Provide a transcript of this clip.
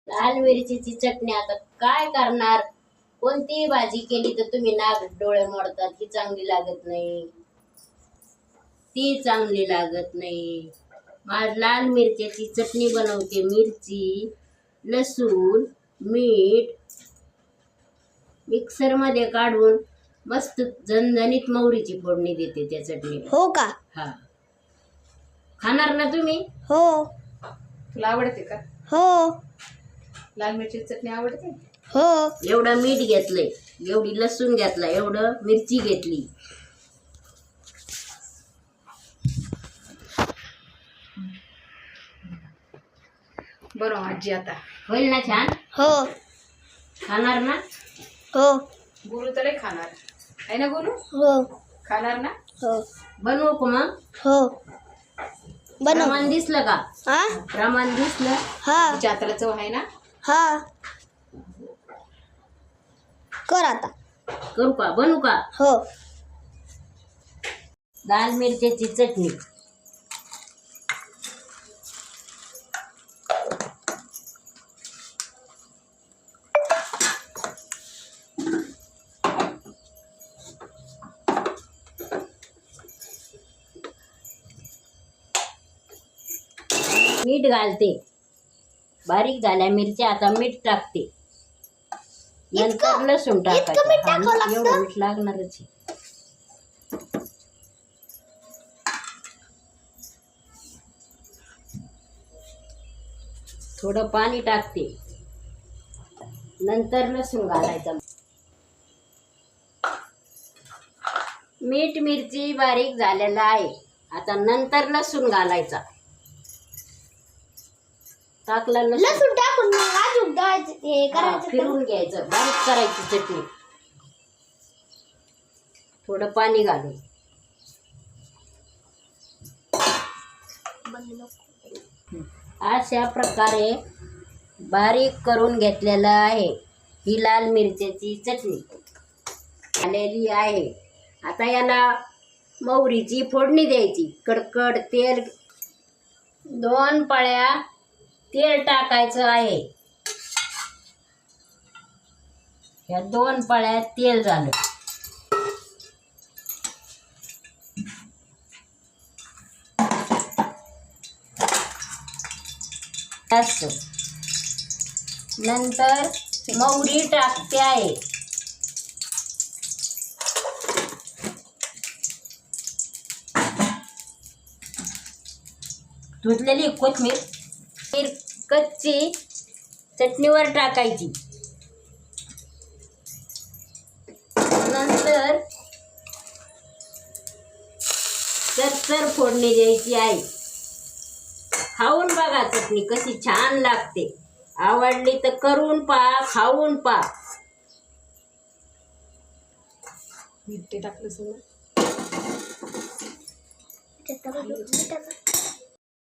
लाल मिरचीची चटणी आता काय करणार? कोणतीही भाजी केली तर तुम्ही नाक डोळे मोडतात, ती चांगली लागत नाही, ती चांगली लागत नाही. आज लाल मिरच्याची चटणी बनवते. मिरची, लसूण, मीठ मिक्सर मध्ये काढून मस्त झणझणीत मोहरीची फोडणी देते त्या चटणी. हो का? हा, खाणार ना तुम्ही? हो. तुला आवडते का? हो. लाल मिरची चटणी आवडते? हो. एवढं मीठ घेतलंय, एवढी लसूण घेतला, एवढं मिरची घेतली. बरं आजी आता होईल ना छान? हो. खाणार ना? हो. गुरु तर खाणार आहे ना? गुरु हो. खाणार ना? हो. बनवू का मग? हो. बनव. प्रमाण दिसलं का? हा? प्रमाण दिसलं? हा. तुझ्या हाताला चव आहे ना? हा. कर आता. करू का? बनवू का? हो. लाल मिरच्याची चटणी. मीठ घालते. बारीक झाल्या मिरच्या, आता मीठ टाकते. नंतर लसूण मीठ टाकावं टाकायचं. लागतं? एवढं मीठ लागणारच आहे. थोडं पाणी टाकते. नंतर लसूण घालायचं. मीठ मिरची बारीक झालेला आहे. आता नंतर लसूण घालायचा. टाकला लसूण टाकून मग अजून दळायचं ते हा, करायचं. फिरवून घ्यायचं. बारीक करायची चटणी. थोडं पाणी घालून. अशा प्रकारे बारीक करून घेतलेलं आहे. ही लाल मिरच्याची चटणी आलेली आहे. आता याला मोहरीची फोडणी द्यायची. कडकड तेल, 2 पळ्या तेल टाकायचं आहे. या 2 पळ्या तेल झालं. असं. नंतर मोहरी टाकते आहे. धुतलेली कोथिंबीर कच्ची चटणीवर टाकायची. नंतर चरचर फोडणी द्यायची आहे. खाऊन बघा चटणी कशी छान लागते. आवडली तर करून पहा, खाऊन पहा. मीठ ते टाकलं सगळं.